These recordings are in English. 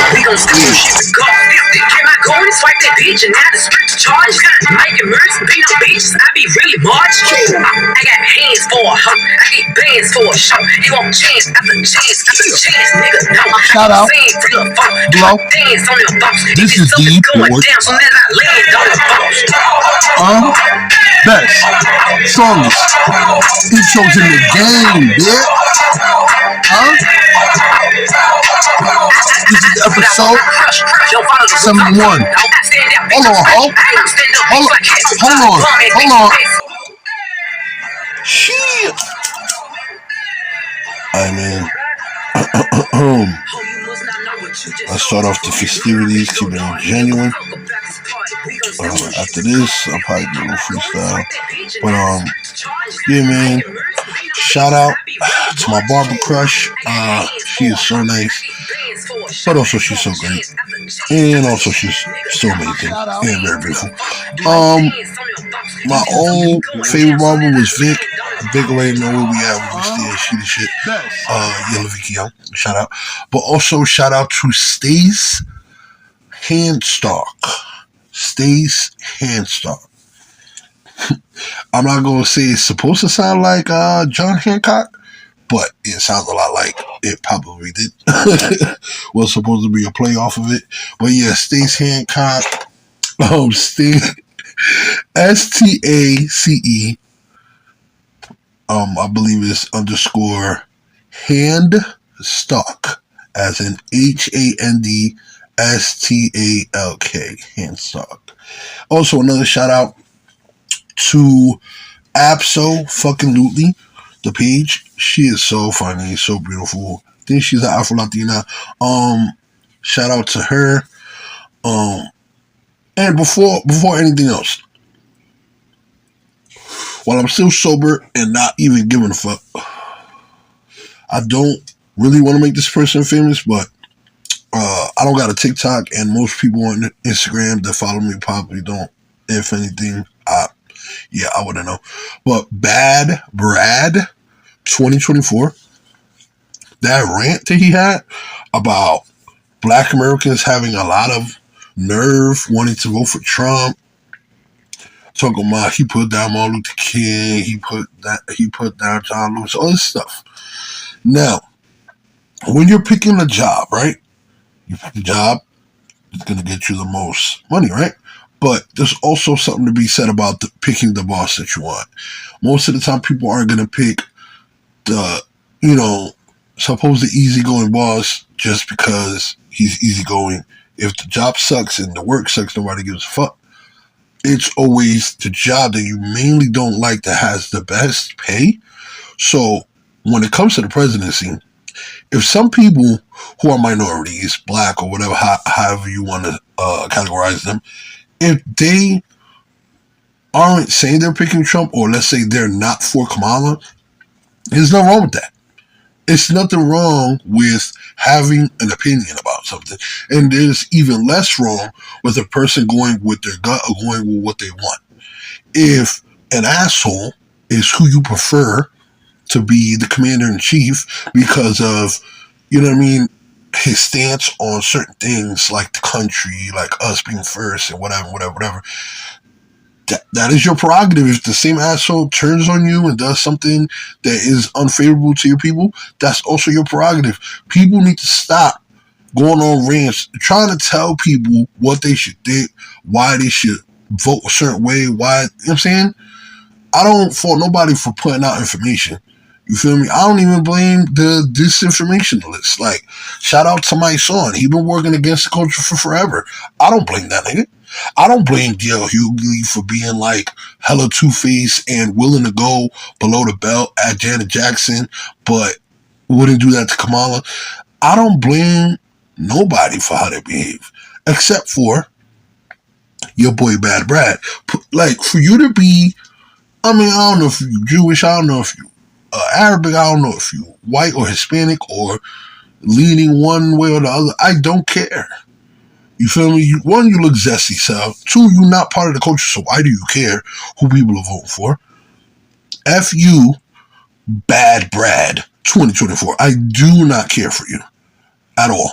We gon' steal shit with God. They came out going and swipe that bitch and now the street to charge. Making murders and beating on bitches, I be really much. I got hands for a hoe, I get bands for a show. You want chance after chance after chance, nigga. No, shout out. Blow. Dance on your boss. This is the going down soon as I land on the boss. Best, strongest intros in the game, bitch. This is episode 71. Hold on. Shit. I mean, let's start off the festivities, keep it genuine. After this, I'll probably do a little freestyle. But yeah, man. Shout out to my barber crush. She is so nice, but also she's so great, and also she's so amazing and very beautiful. My old favorite barber was Vic. Big already know where we at when we stay. She the shit. Yellow Vicky Young. Shout out, but also shout out to Stace Handstock. Stace Handstock. I'm not going to say it's supposed to sound like John Hancock, but it sounds a lot like it probably did. Was supposed to be a play off of it. But yeah, Stace Hancock. Stace, STACE. I believe it's _ hand stock, as in HANDSTALK, hand stock. Also, another shout out to Abso-fucking-lutely, the page. She is so funny, so beautiful. I think she's an Afro-Latina. Shout out to her. And before anything else, while I'm still sober and not even giving a fuck, I don't really want to make this person famous, but I don't got a TikTok, and most people on Instagram that follow me probably don't. If anything, I wouldn't know. But Bad Brad 2024, that rant that he had about Black Americans having a lot of nerve wanting to vote for Trump, talking about he put down Martin Luther King, he put down John Lewis, all this stuff. Now, when you're picking a job, right? You pick a job that's going to get you the most money, right? But there's also something to be said about picking the boss that you want. Most of the time, people aren't going to pick the, supposed easygoing boss just because he's easygoing. If the job sucks and the work sucks, nobody gives a fuck. It's always the job that you mainly don't like that has the best pay. So when it comes to the presidency, if some people who are minorities, black or whatever, however you want to categorize them, if they aren't saying they're picking Trump, or let's say they're not for Kamala, there's nothing wrong with that. It's nothing wrong with having an opinion about something. And there's even less wrong with a person going with their gut or going with what they want. If an asshole is who you prefer to be the commander-in-chief because of, his stance on certain things like the country, like us being first and whatever. That is your prerogative. If the same asshole turns on you and does something that is unfavorable to your people, that's also your prerogative. People need to stop going on rants, trying to tell people what they should think, why they should vote a certain way, why, you know what I'm saying? I don't fault nobody for putting out information. You feel me? I don't even blame the disinformationalists. Like, shout out to my son. He been working against the culture for forever. I don't blame that nigga. I don't blame D.L. Hughley for being like hella two-faced and willing to go below the belt at Janet Jackson, but wouldn't do that to Kamala. I don't blame nobody for how they behave, except for your boy Bad Brad. Like, for you to be, I don't know if you're Jewish, I don't know if you Arabic, I don't know if you white or Hispanic or leaning one way or the other. I don't care. You feel me? One, you look zesty, so. Two, you're not part of the culture, so why do you care who people are voting for? F you, Bad Brad 2024. I do not care for you at all.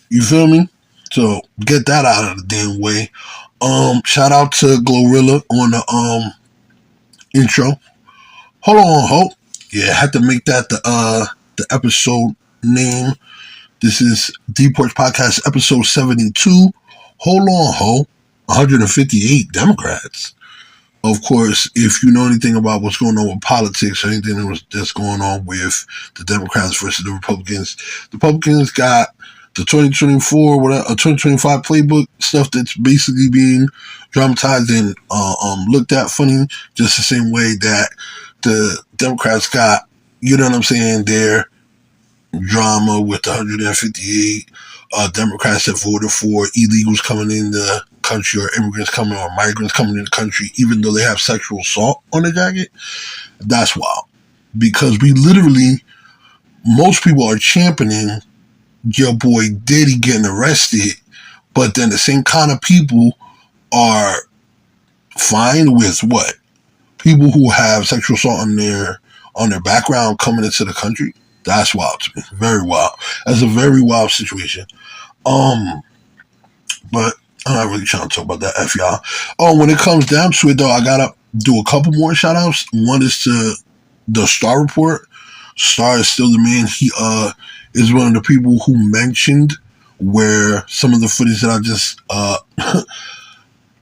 You feel me? So get that out of the damn way. Shout out to Glorilla on the intro. Hold on, Hope. Yeah, I had to make that the episode name. This is TheePorchPodcast episode 72. Hold on, Ho. 158 Democrats. Of course, if you know anything about what's going on with politics or anything that's going on with the Democrats versus the Republicans got the 2024, whatever, 2025 playbook stuff that's basically being dramatized and looked at funny, just the same way that the Democrats got, you know what I'm saying, their drama with the 158 Democrats that voted for illegals coming in the country or immigrants coming or migrants coming in the country, even though they have sexual assault on the jacket. That's wild. Because we literally, most people are championing your boy Diddy getting arrested, but then the same kind of people are fine with what? People who have sexual assault on their background coming into the country. That's wild to me. Very wild. That's a very wild situation. But I'm not really trying to talk about that, F y'all. Oh, when it comes down to it though, I gotta do a couple more shout outs. One is to the Star Report. Star is still the man. He is one of the people who mentioned where some of the footage that I just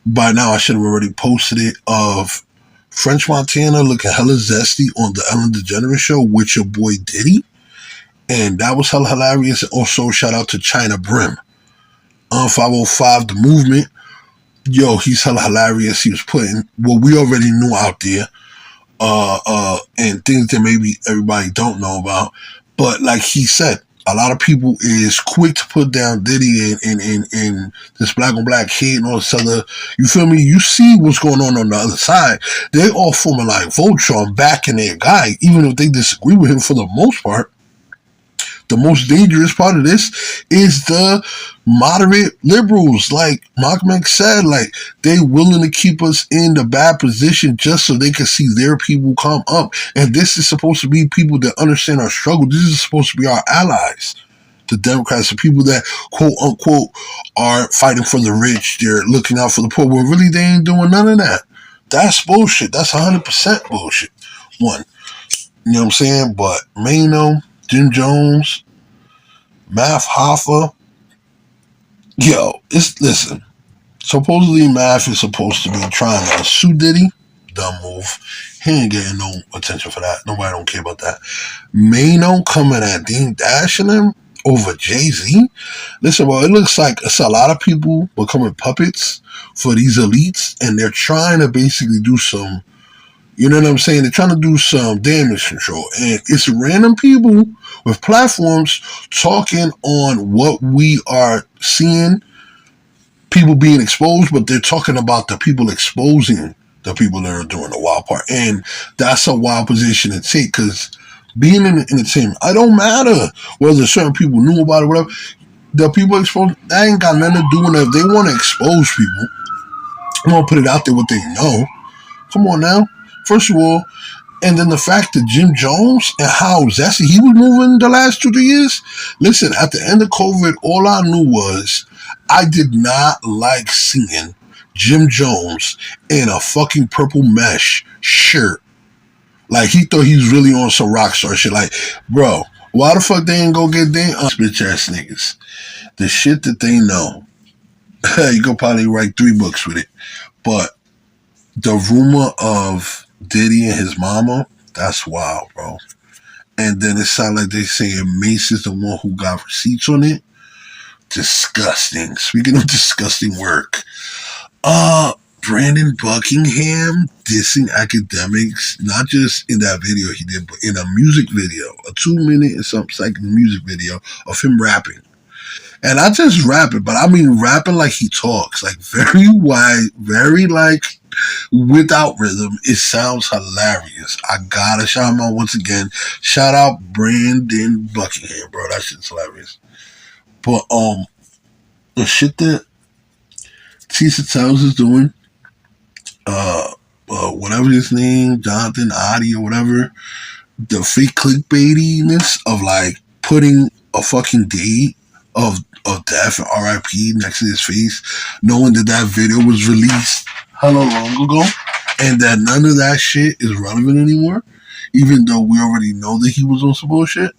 by now I should have already posted it of French Montana looking hella zesty on the Ellen DeGeneres show with your boy Diddy. And that was hella hilarious. Also, shout out to China Brim. 505 The Movement. Yo, he's hella hilarious. He was putting what we already knew out there. And things that maybe everybody don't know about. But like he said, a lot of people is quick to put down Diddy and this black on black hate and all this other. You feel me? You see what's going on the other side. They all forming like Voltron backing their guy, even if they disagree with him for the most part. The most dangerous part of this is the moderate liberals. Like Malcolm X said, like they willing to keep us in the bad position just so they can see their people come up. And this is supposed to be people that understand our struggle. This is supposed to be our allies. The Democrats are people that quote unquote are fighting for the rich. They're looking out for the poor. Well, really, they ain't doing none of that. That's bullshit. That's 100% bullshit. One. You know what I'm saying? But Mano, Jim Jones, Math Hoffa, listen. Supposedly Math is supposed to be trying to sue Diddy. Dumb move. He ain't getting no attention for that. Nobody don't care about that. Mano coming at Dean Dash and him over Jay-Z. Listen, well, it looks like it's a lot of people becoming puppets for these elites, and they're trying to basically do some, you know what I'm saying? They're trying to do some damage control. And it's random people with platforms talking on what we are seeing, people being exposed, but they're talking about the people exposing the people that are doing the wild part. And that's a wild position to take because being in entertainment, it don't matter whether certain people knew about it or whatever. The people exposed, that ain't got nothing to do with it. If they want to expose people, they want to put it out there what they know. Come on now. First of all, and then the fact that Jim Jones and how zesty he was moving the last 2 years. Listen, at the end of COVID, all I knew was I did not like seeing Jim Jones in a fucking purple mesh shirt. Like he thought he was really on some rock star shit. Like, bro, why the fuck they ain't go get them bitch ass niggas? The shit that they know. You could probably write 3 books with it. But the rumor of Diddy and his mama, that's wild, bro. And then it sounds like they saying Mace is the one who got receipts on it. Disgusting. Speaking of disgusting work, Brandon Buckingham dissing academics, not just in that video he did, but in a music video, a 2-minute and some second music video of him rapping. And I just rapping, but I mean rapping like he talks, like very wide, very like without rhythm. It sounds hilarious. I gotta shout him out once again. Shout out Brandon Buckingham, bro. That shit's hilarious. But the shit that Tisa Tells is doing, whatever his name, Jonathan Adi or whatever, the fake clickbaitiness of like putting a fucking date of death and RIP next to his face, knowing that that video was released hella long ago, and that none of that shit is relevant anymore, even though we already know that he was on some bullshit,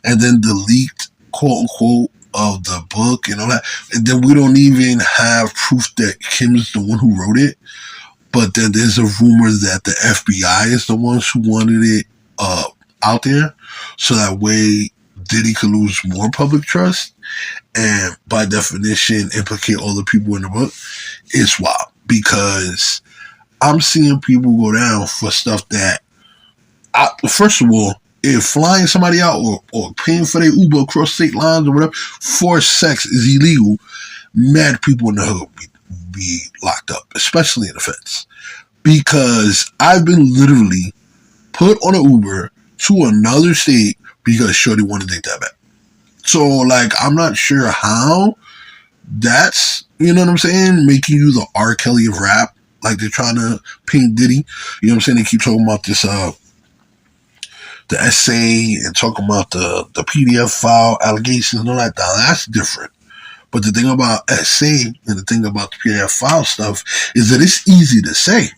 and then the leaked quote unquote of the book and all that, and then we don't even have proof that Kim's the one who wrote it. But then there's a rumor that the FBI is the ones who wanted it out there, so that way Diddy could lose more public trust, and by definition implicate all the people in the book. It's wild because I'm seeing people go down for stuff that, first of all, if flying somebody out or paying for their Uber across state lines or whatever for sex is illegal, mad people in the hood be locked up, especially in the feds. Because I've been literally put on an Uber to another state because Shorty wanted to take that back. So, like, I'm not sure how that's, you know what I'm saying, making you the R. Kelly of rap. Like, they're trying to paint Diddy. You know what I'm saying? They keep talking about this, the essay and talking about the PDF file allegations and all that. Now, that's different. But the thing about essay and the thing about the PDF file stuff is that it's easy to say,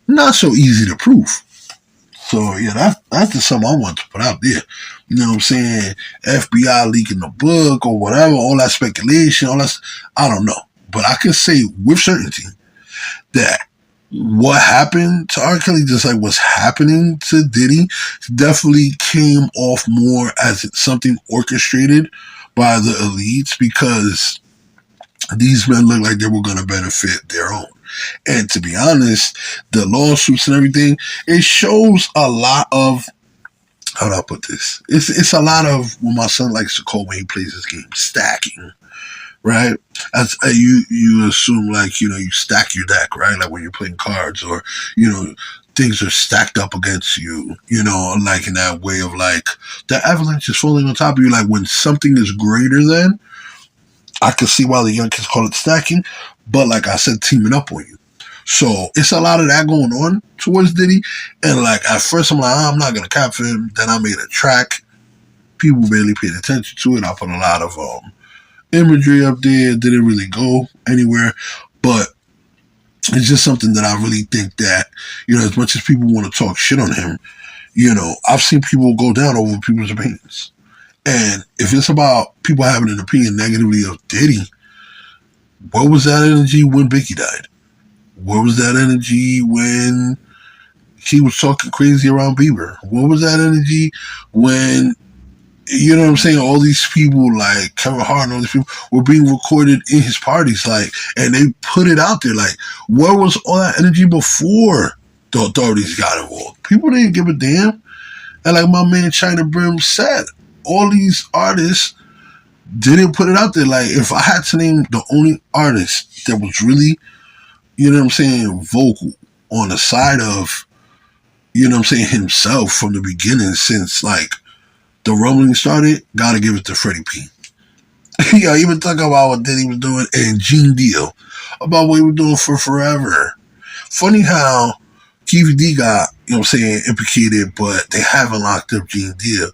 not so easy to prove. So, yeah, that's just something I want to put out there. You know what I'm saying? FBI leaking the book or whatever, all that speculation, all that, I don't know. But I can say with certainty that what happened to R. Kelly, just like what's happening to Diddy, definitely came off more as something orchestrated by the elites, because these men look like they were going to benefit their own. And to be honest, the lawsuits and everything, it shows a lot of, how do I put this? It's a lot of what my son likes to call when he plays this game, stacking. Right? As you assume, like, you know, you stack your deck, right? Like when you're playing cards, or, you know, things are stacked up against you, you know, like in that way of like the avalanche is falling on top of you. Like when something is greater than, I can see why the young kids call it stacking, but like I said, teaming up on you. So it's a lot of that going on towards Diddy. And like at first I'm like, I'm not gonna cap for him. Then I made a track. People barely paid attention to it. I put a lot of imagery up there. Didn't really go anywhere, but it's just something that I really think that, you know, as much as people want to talk shit on him, you know, I've seen people go down over people's opinions. And if it's about people having an opinion negatively of Diddy, where was that energy when Biggie died? Where was that energy when he was talking crazy around Bieber? Where was that energy when, you know what I'm saying, all these people like Kevin Hart and all these people were being recorded in his parties, like, and they put it out there, like, where was all that energy before the authorities got involved? People didn't give a damn. And like my man China Brim said, all these artists didn't put it out there. Like, if I had to name the only artist that was really, you know what I'm saying, vocal on the side of, you know what I'm saying, himself from the beginning, since like the rumbling started, gotta give it to Freddie P. Yeah, even talk about what Diddy was doing, and Gene Deal about what he was doing for forever. Funny how Keith D got, you know what I'm saying, implicated, but they haven't locked up Gene Deal.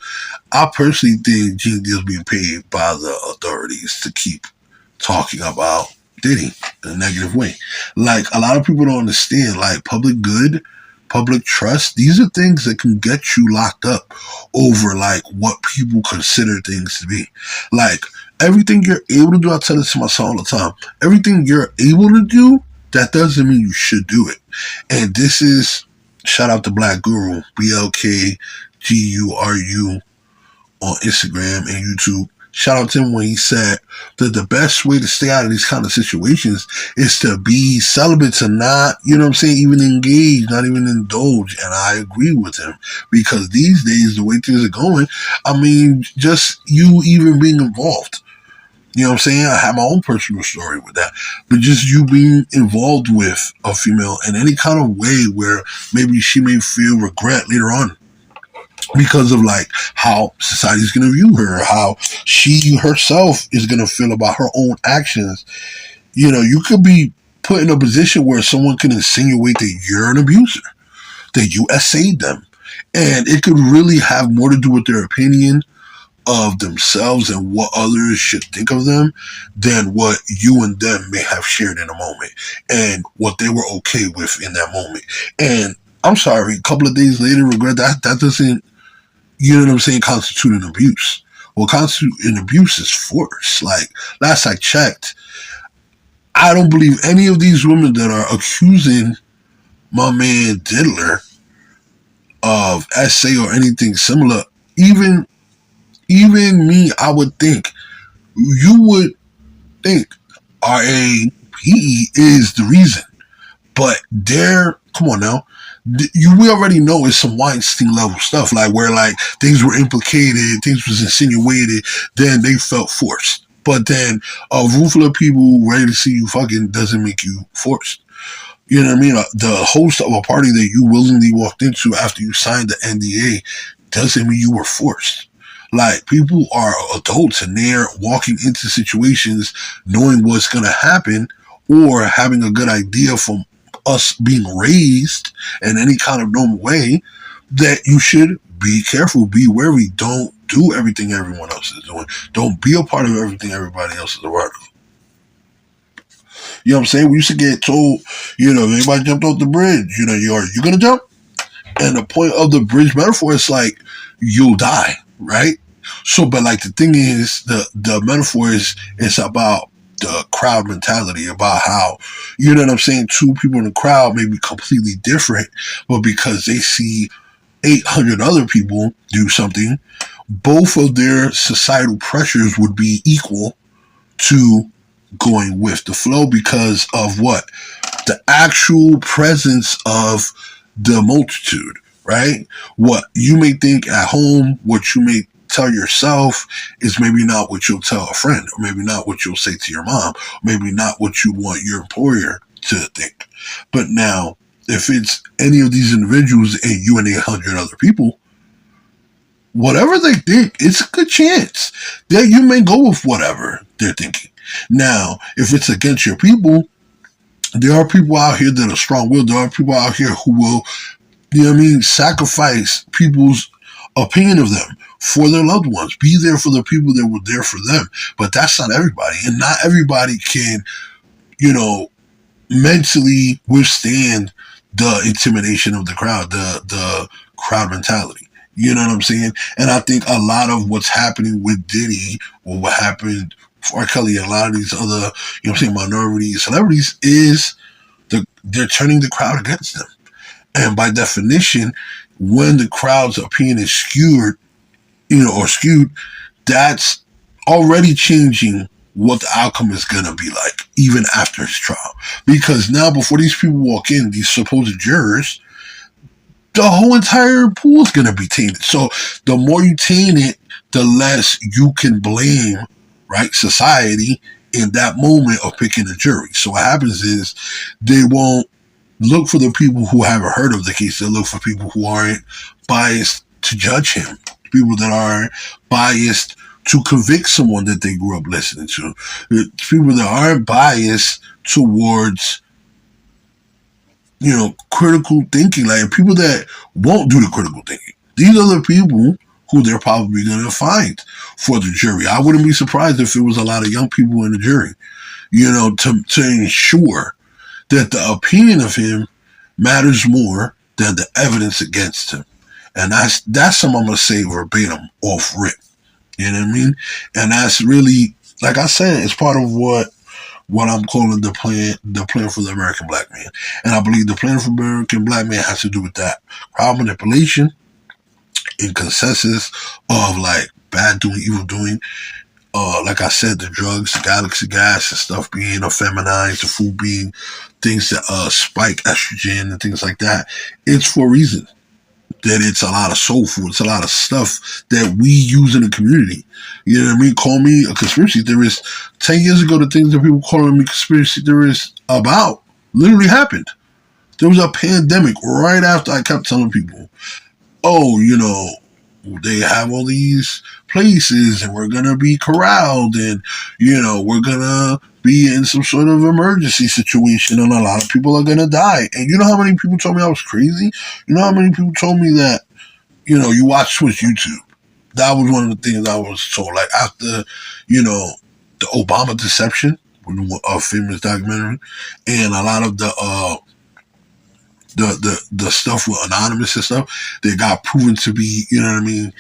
I personally think Gene Deal's being paid by the authorities to keep talking about Diddy in a negative way. Like, a lot of people don't understand, like, public good, public trust, these are things that can get you locked up over, like, what people consider things to be. Like, everything you're able to do, I tell this to my son all the time, everything you're able to do, that doesn't mean you should do it. And this is, shout out to Black Guru, BLKGURU on Instagram and YouTube. Shout out to him when he said that the best way to stay out of these kind of situations is to be celibate, to not, you know what I'm saying, even engage, not even indulge. And I agree with him, because these days, the way things are going, I mean, just you even being involved. You know what I'm saying? I have my own personal story with that. But just you being involved with a female in any kind of way where maybe she may feel regret later on because of like how society's going to view her, how she herself is going to feel about her own actions. You know, you could be put in a position where someone can insinuate that you're an abuser, that you essayed them. And it could really have more to do with their opinion of themselves and what others should think of them than what you and them may have shared in a moment and what they were okay with in that moment. And I'm sorry, a couple of days later, regret that doesn't, you know what I'm saying, constitute an abuse. What constitutes an abuse is force. Like, last I checked, I don't believe any of these women that are accusing my man Diddler of SA or anything similar, even me, I would think, you would think RAPE is the reason. But come on now, we already know it's some Weinstein level stuff, like where like things were implicated, things was insinuated, then they felt forced. But then a room full of people ready to see you fucking doesn't make you forced. You know what I mean? The host of a party that you willingly walked into after you signed the NDA doesn't mean you were forced. Like, people are adults and they're walking into situations knowing what's going to happen or having a good idea from us being raised in any kind of normal way that you should be careful, be wary. Don't do everything everyone else is doing. Don't be a part of everything everybody else is a part of. You know what I'm saying? We used to get told, if anybody jumped off the bridge, you going to jump? And the point of the bridge metaphor is like, you'll die, right? So, but like the thing is, the metaphor is about the crowd mentality, about how, you know what I'm saying, two people in the crowd may be completely different, but because they see 800 other people do something, both of their societal pressures would be equal to going with the flow because of what? The actual presence of the multitude, right? What you may think at home, what you may tell yourself is maybe not what you'll tell a friend, or maybe not what you'll say to your mom, maybe not what you want your employer to think. But now, if it's any of these individuals and you and 800 other people, whatever they think, it's a good chance that you may go with whatever they're thinking. Now, if it's against your people, there are people out here that are strong-willed. There are people out here who will, sacrifice people's opinion of them for their loved ones. Be there for the people that were there for them. But that's not everybody. And not everybody can, mentally withstand the intimidation of the crowd, the crowd mentality. You know what I'm saying? And I think a lot of what's happening with Diddy, or what happened for R. Kelly, and a lot of these other, minority celebrities, is they're turning the crowd against them. And by definition, when the crowd's opinion is skewed, that's already changing what the outcome is going to be like, even after his trial. Because now, before these people walk in, these supposed jurors, the whole entire pool is going to be tainted. So the more you taint it, the less you can blame, right, society in that moment of picking a jury. So what happens is they won't look for the people who haven't heard of the case. They'll look for people who aren't biased to judge him, people that aren't biased to convict someone that they grew up listening to, people that aren't biased towards, critical thinking, like people that won't do the critical thinking. These are the people who they're probably going to find for the jury. I wouldn't be surprised if it was a lot of young people in the jury, to ensure that the opinion of him matters more than the evidence against him. And that's something I'm going to say verbatim off rip. You know what I mean? And that's really, like I said, it's part of what I'm calling the plan for the American black man. And I believe the plan for the American black man has to do with that. Crowd manipulation and consensus of like bad doing, evil doing. Like I said, the drugs, the galaxy gas and stuff being effeminized, the food being things that spike estrogen and things like that. It's for a reason. That it's a lot of soul food. It's a lot of stuff that we use in the community. You know what I mean? Call me a conspiracy theorist. 10 years ago, the things that people calling me conspiracy theorists about literally happened. There was a pandemic right after I kept telling people, they have all these places and we're going to be corralled and, we're going to be in some sort of emergency situation and a lot of people are going to die. And you know how many people told me I was crazy? You know how many people told me that, you watch Twitch, YouTube. That was one of the things I was told. Like after, you know, the Obama deception, a famous documentary, and a lot of the stuff with anonymous and stuff, they got proven to be, you know what I mean,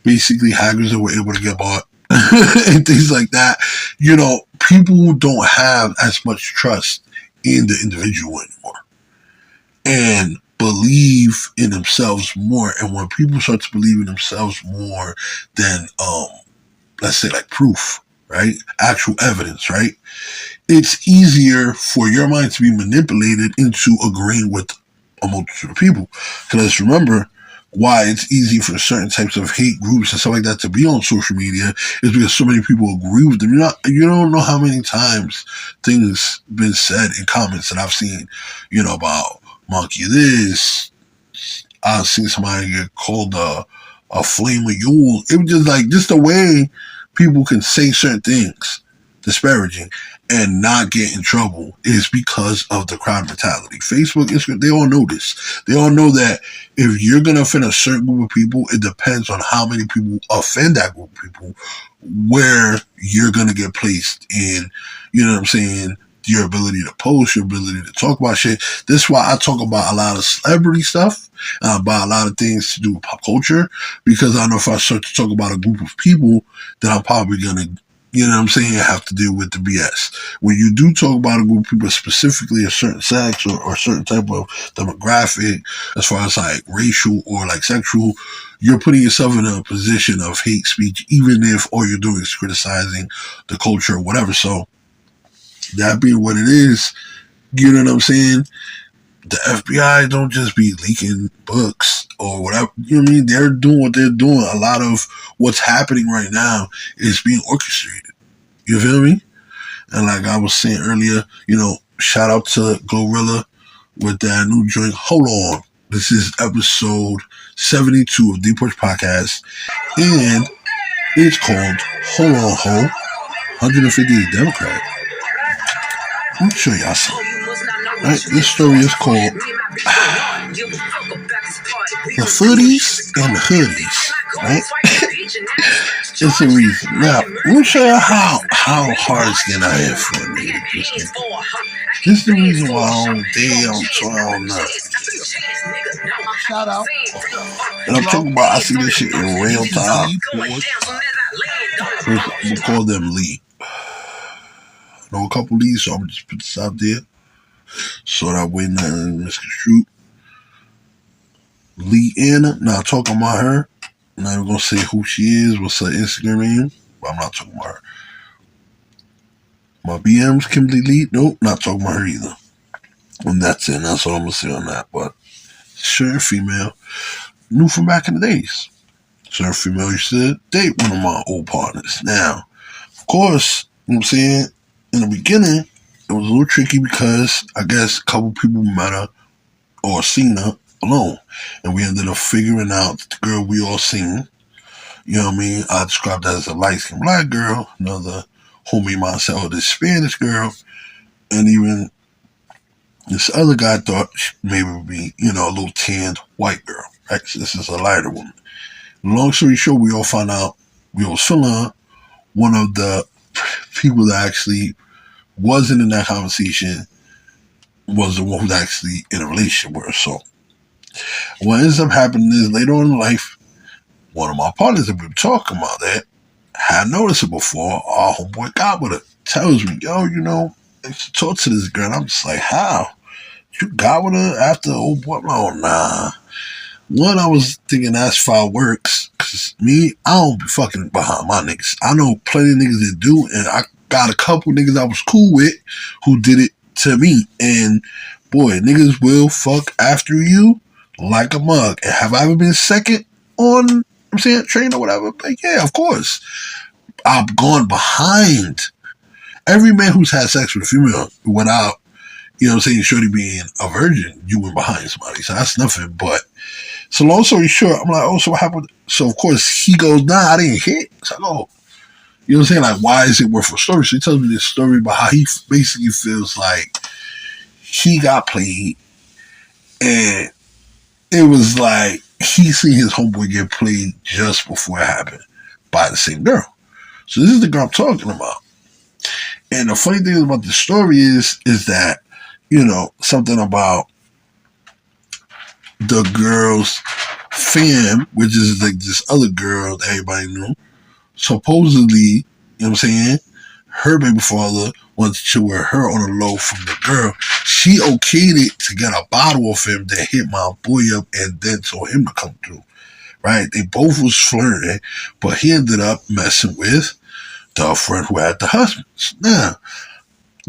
basically hackers that were able to get bought and things like that. You know, people don't have as much trust in the individual anymore and believe in themselves more. And when people start to believe in themselves more than let's say like proof, right? Actual evidence, right? It's easier for your mind to be manipulated into agreeing with a multitude of people. Because remember, why it's easy for certain types of hate groups and stuff like that to be on social media is because so many people agree with them. You don't know how many times things been said in comments that I've seen, you know, about monkey this. I've seen somebody get called a flame of Yule. It was just like just the way people can say certain things disparaging and not get in trouble is because of the crowd mentality. Facebook, Instagram, they all know this. They all know that if you're going to offend a certain group of people, it depends on how many people offend that group of people, where you're going to get placed in, you know what I'm saying, your ability to post, your ability to talk about shit. This is why I talk about a lot of celebrity stuff, about a lot of things to do with pop culture, because I know if I start to talk about a group of people, then I'm probably going to, you know what I'm saying, have to deal with the BS. When you do talk about a group of people, specifically a certain sex or a certain type of demographic, as far as like racial or like sexual, you're putting yourself in a position of hate speech, even if all you're doing is criticizing the culture or whatever. So, that being what it is, you know what I'm saying? The FBI don't just be leaking books or whatever. You know what I mean? They're doing what they're doing. A lot of what's happening right now is being orchestrated. You feel me? And like I was saying earlier, you know, shout out to Gorilla with that new joint. Hold on. This is episode 72 of TheePorchPodcast. And it's called Hold On Ho, 158 Democrat. Let me show y'all something. Right? This story is called The Footies and the Hoodies. Right? It's a reason. Now, let me show you how hard skin I am for a nigga. This is the reason why I'm damn 12 nuts. Shout out. And I'm talking about, I see this shit in real time. We call them Lee. I know a couple Lees, so I'm gonna just put this out there so that way nothing misconstrued. Lee Anna, not talking about her. I'm not even gonna say who she is, what's her Instagram name, but I'm not talking about her. My BM's Kimberly Lee, nope, not talking about her either. And that's it, that's all I'm gonna say on that. But certain female, new from back in the days. Certain female used to date one of my old partners. Now, of course, you know what I'm saying, in the beginning, it was a little tricky because I guess a couple people met her or seen her alone. And we ended up figuring out that the girl we all seen, you know what I mean? I described that as a light-skinned black girl. Another homie of mine said, oh, this Spanish girl. And even this other guy thought maybe it would be, you know, a little tanned white girl. Right? So this is a lighter woman. Long story short, we all found out we was feeling one of the people that actually wasn't in that conversation was the one who's actually in a relationship with her. So what ends up happening is later on in life, one of my partners that we were talking about that had noticed it before. Our homeboy got with her. Tells me, yo, you know, I used to talk to this girl. And I'm just like, how? You got with her after old boy? Oh, nah. One, I was thinking that's how it works. Cause me, I don't be fucking behind my niggas. I know plenty of niggas that do, and I got a couple niggas I was cool with who did it to me. And boy, niggas will fuck after you like a mug. And have I ever been second on, I'm saying, train or whatever? But yeah, of course. I've gone behind every man who's had sex with a female without, you know what I'm saying, shorty being a virgin. You went behind somebody. So that's nothing. But so long story short, I'm like, oh, so what happened? So of course he goes, nah, I didn't hit. So I go, you know what I'm saying? Like, why is it worth a story? So he tells me this story about how he basically feels like he got played, and it was like he seen his homeboy get played just before it happened by the same girl. So this is the girl I'm talking about. And the funny thing about the story is that, something about the girl's fam, which is like this other girl that everybody knew, supposedly, you know what I'm saying, her baby father wanted to chill with her on a low from the girl. She okayed it to get a bottle of him that hit my boy up and then told him to come through. Right? They both was flirting, but he ended up messing with the friend who had the husbands. Now,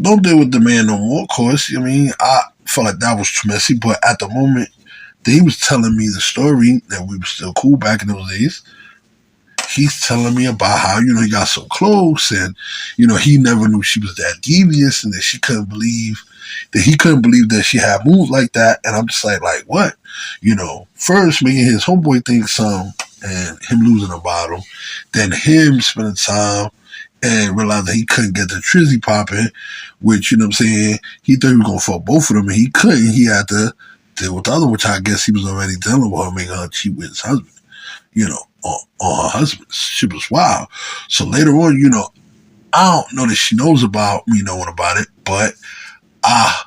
don't deal with the man no more, of course. I mean, I felt like that was too messy, but at the moment that he was telling me the story that we were still cool back in those days, he's telling me about how, he got so close and, he never knew she was that devious and that he couldn't believe that she had moved like that. And I'm just like what? First making his homeboy think some and him losing a bottle, then him spending time and realized that he couldn't get the trizzy popping, which, what I'm saying, he thought he was going to fuck both of them and he couldn't. He had to deal with the other, which I guess he was already dealing with her, making her cheat with his husband, on her husband. She was wild. So later on, I don't know that she knows about me knowing about it, but I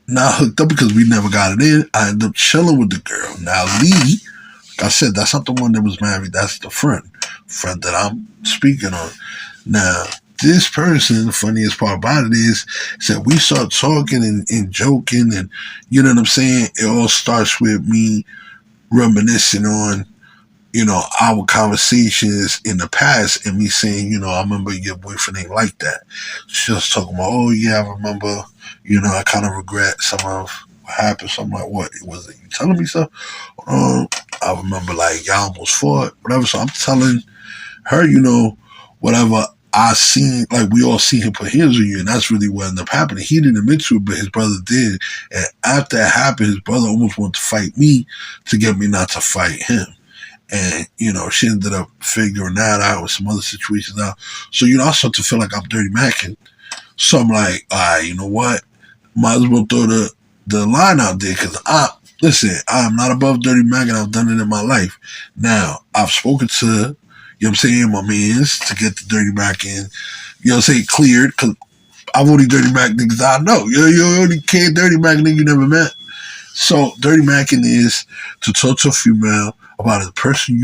not hooked up because we never got it in. I ended up chilling with the girl. Now Lee, like I said, that's not the one that was married. That's the friend that I'm speaking on. Now, this person, the funniest part about it is that we start talking and joking, and you know what I'm saying? It all starts with me reminiscing on, our conversations in the past and me saying, I remember your boyfriend ain't like that. She was talking about, oh yeah, I remember, I kind of regret some of what happened. So I'm like, what? Was it you telling me so? I remember like y'all almost fought, whatever. So I'm telling her, whatever I seen, like we all seen him put hands on you, and that's really what ended up happening. He didn't admit to it, but his brother did. And after it happened, his brother almost wanted to fight me to get me not to fight him. And, she ended up figuring that out with some other situations out. So, I start to feel like I'm dirty macking. So I'm like, all right, you know what? Might as well throw the line out there because I'm not above dirty macking. I've done it in my life. Now, I've spoken to, I'm saying, my mans to get the dirty mac in, cleared because I've only dirty mac niggas I know. You only can't dirty mac nigga you never met. So, dirty macking is to talk to a female about a person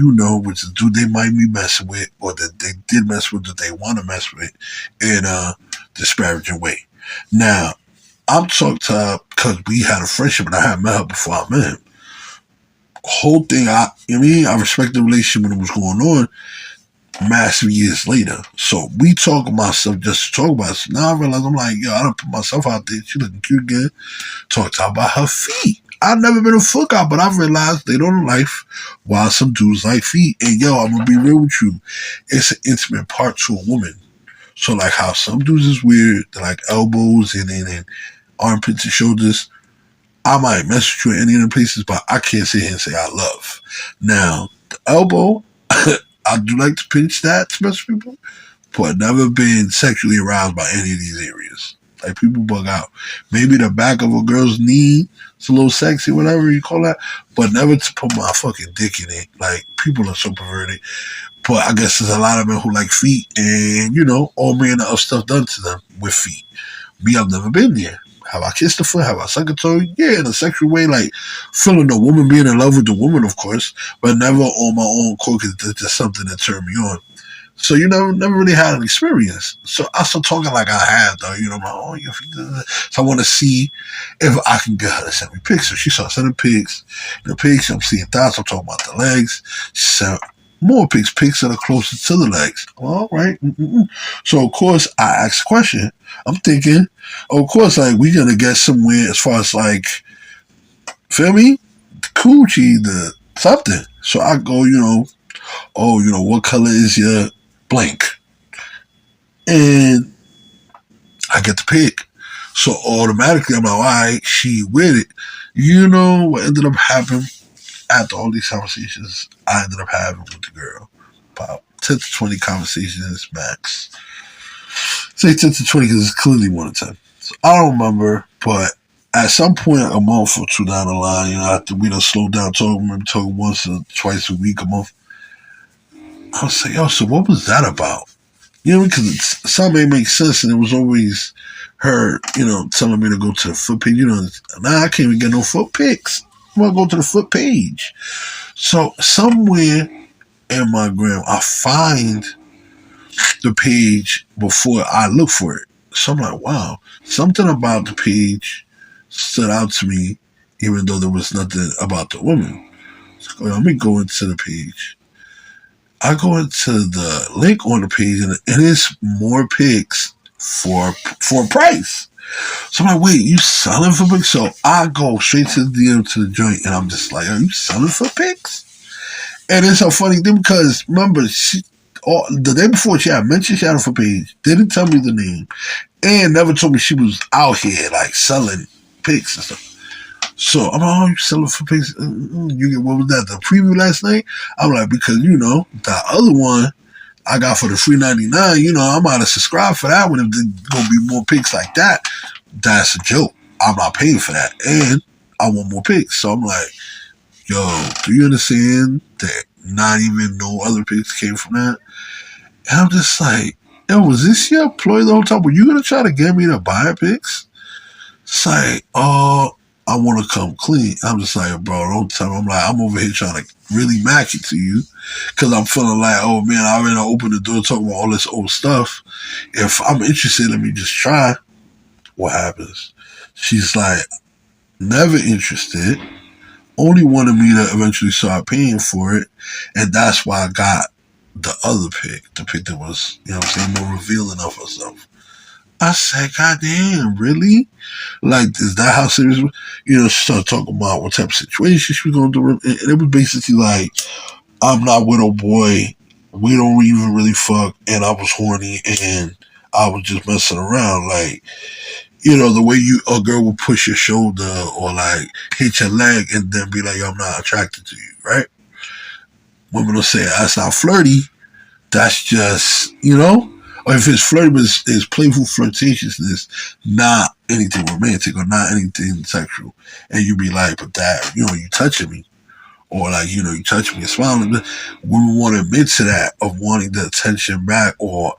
which is dude they might be messing with, or that they did mess with, that they want to mess with, in a disparaging way. Now, I'm talking to her because we had a friendship and I had met her before I met him. Whole thing, I respect the relationship when it was going on, massive years later. So we talk about stuff just to talk about it. So now I realize I'm like, yo, I don't put myself out there. She looking cute again. Talked about her feet. I've never been a foot guy, but I've realized later on in life why some dudes like feet. And yo, I'm gonna be real with you. It's an intimate part to a woman. So like how some dudes is weird, they're like elbows and armpits and shoulders. I might mess with you in any of the places, but I can't sit here and say I love. Now, the elbow, I do like to pinch that to mess with people, but I've never been sexually aroused by any of these areas. Like people bug out. Maybe the back of a girl's knee, it's a little sexy, whatever you call that, but never to put my fucking dick in it. Like people are so perverted. But I guess there's a lot of men who like feet and, all manner of stuff done to them with feet. Me, I've never been there. Have I kissed a foot? Have I sucked a toe? Yeah, in a sexual way, like feeling the woman, being in love with the woman, of course, but never on my own court because it's just something that turned me on. So never really had an experience. So I start talking like I have though. I'm like, oh, your feet. So I want to see if I can get her to send me pics. So she started sending pics. The pics, I'm seeing thoughts. I'm talking about the legs. She sent more pics that are closer to the legs. All right. Mm-mm. So of course I asked a question. I'm thinking, of course, like we're gonna get somewhere as far as like, feel me, the coochie, the something. So I go, what color is your blank? And I get the pick. So automatically I'm like, all right, she with it. What ended up happening after all these conversations I ended up having with the girl? About 10 to 20 conversations max. Say 10 to 20 because it's clearly 1 to 10. So I don't remember, but At some point, a month or two down the line, after we done slowed down talking, maybe talking once or twice a week, a month, I was like, yo, so what was that about? Because something ain't make sense, and it was always her, telling me to go to the foot page. Nah, I can't even get no foot pics. I'm gonna go to the foot page. So somewhere in my gram, I find the page before I look for it. So I'm like, wow, something about the page stood out to me, even though there was nothing about the woman. So let me go into the page. I go into the link on the page, and it is more pics for a price. So I'm like, wait, you selling for pics? So I go straight to the DM to the joint, and I'm just like, are you selling for pics? And it's a funny thing because remember, the day before she had mentioned she had a page, didn't tell me the name, and never told me she was out here like selling pics and stuff. So I'm like, oh, you selling for pics? You get, what was that? The preview last night? I'm like, because that other one I got for the free 99. I might have subscribed for that one if there's gonna be more pics like that. That's a joke. I'm not paying for that, and I want more pics. So I'm like, yo, do you understand that not even no other pics came from that? And I'm just like, yo, was this your ploy the whole time? Were you gonna try to get me to buy pics? It's like, oh, I want to come clean. I'm just like, bro, don't tell me. I'm like, I'm over here trying to really match it to you because I'm feeling like, oh man, I already opened the door talking about all this old stuff. If I'm interested, let me just try. What happens? She's like, never interested. Only wanted me to eventually start paying for it. And that's why I got the other pic, the pic that was, more revealing of herself. I said, God damn, really? Like, is that how serious? She started talking about what type of situation she was going through. And it was basically like, I'm not with a boy. We don't even really fuck. And I was horny and I was just messing around. Like, the way a girl will push your shoulder or like hit your leg and then be like, yo, I'm not attracted to you, right? Women will say, that's not flirty. That's just, or if it's flirty, but it's playful flirtatiousness, not anything romantic or not anything sexual. And you be like, but that, you touching me. Or like, you touch me and smiling. Women want to admit to that of wanting the attention back or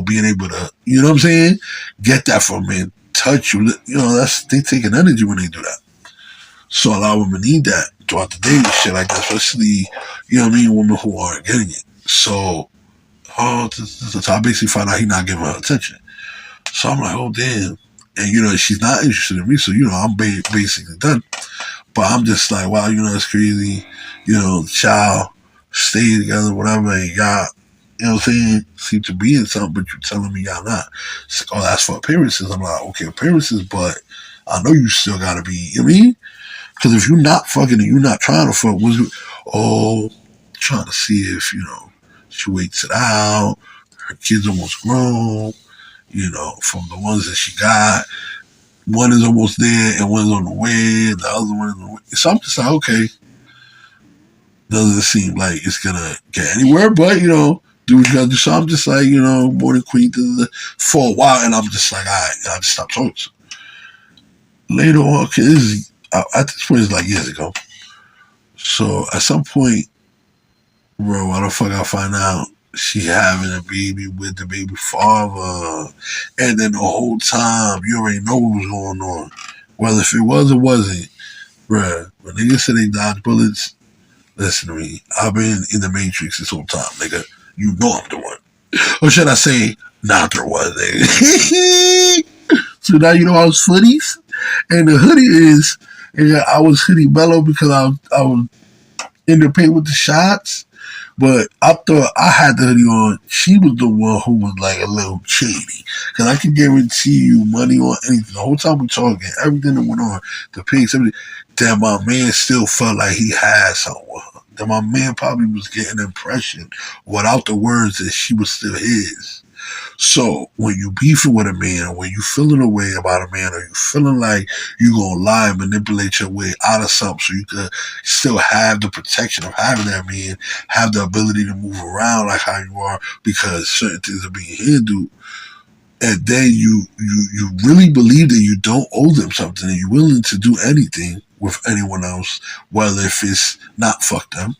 being able to, you know what I'm saying? Get that from men. Touch you. They take an energy when they do that. So a lot of women need that throughout the day and shit like that, especially, women who aren't getting it. So, so I basically find out he's not giving her attention. So I'm like, oh damn. And she's not interested in me, so I'm basically done. But I'm just like, wow, it's crazy. Child, stay together, whatever, and y'all, what I'm saying, seem to be in something, but you're telling me y'all not. It's like, oh, that's for appearances. I'm like, okay, appearances, but I know you still gotta be, you know what I mean? Because if you're not fucking and you're not trying to fuck, trying to see if, she waits it out, her kids almost grown, from the ones that she got. One is almost there and one's on the way, and the other one is on the way. So I'm just like, okay, doesn't seem like it's gonna get anywhere, but do what you gotta do. So I'm just like, morning queen for a while, and I'm just like, all right, and I just stopped talking. So later on, cause at this point it's like years ago. So at some point, bro, why the fuck I find out she having a baby with the baby father, and then the whole time you already know what was going on, whether if it was or wasn't, bruh. When niggas say they dodge bullets, listen to me. I've been in the Matrix this whole time, nigga. You know I'm the one, or should I say, not the one, nigga. So now you know I was footies, and the hoodie is, and I was hoodie mellow because I was in the paint with the shots. But I thought I had the hoodie on. She was the one who was like a little shady. Because I can guarantee you money on anything. The whole time we talking, everything that went on, the pics, everything, that my man still felt like he had someone. That my man probably was getting an impression without the words that she was still his. So when you beefing with a man, when you feeling a way about a man, or you feeling like you gonna lie and manipulate your way out of something so you could still have the protection of having that man, have the ability to move around like how you are because certain things are being handled, and then you really believe that you don't owe them something, and you're willing to do anything with anyone else, whether if it's not fuck them.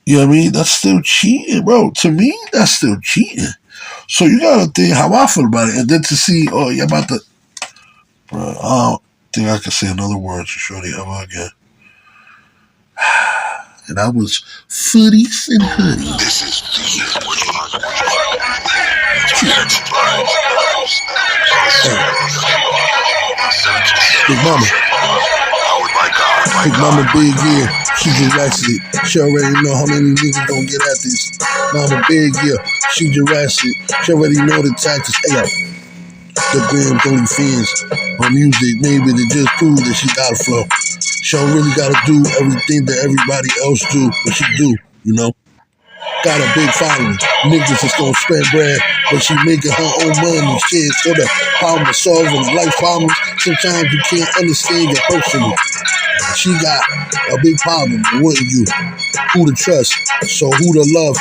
You know what I mean? That's still cheating, bro. To me, that's still cheating. So you gotta think how I feel about it, and then to see, oh, you're about to, bro. I don't think I can say another word to Shorty ever again. And I was footies and hoodies. This is the Porch Big Mama. Big Mama Big, yeah. She just ratchet. She already know how many niggas gon' get at this. Mama Big, yeah. She just ratchet. She already know the tactics. Hey, yo. The Grams only fans on music, maybe to just prove that she got a flow. She don't really gotta do everything that everybody else do, but she do, you know? Got a big following. Niggas is gonna spend bread, but she making her own money. Shit, so the problem of solving life problems, sometimes you can't understand your personally. She got a big problem, wouldn't you? Who to trust, so who to love,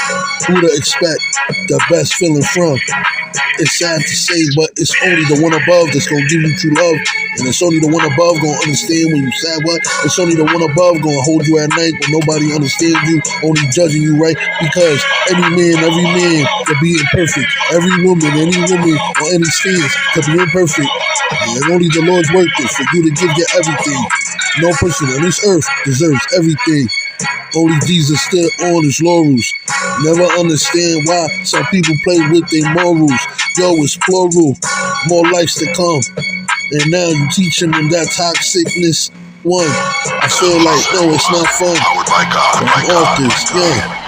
who to expect the best feeling from. It's sad to say, but it's only the one above that's gonna give you true love. And it's only the one above gonna understand when you sad, what? It's only the one above gonna hold you at night when nobody understands you, only judging you, right? Because every man could be imperfect. Every woman, any woman on any stance could be imperfect. And only the Lord's worth it for you to give you everything. No person on this earth deserves everything. Only Jesus stood on his laurels. Never understand why some people play with their morals. Yo, it's plural. More lives to come. And now you teaching them that toxicness. One, I feel like, no, it's not fun. I'm off this, yeah.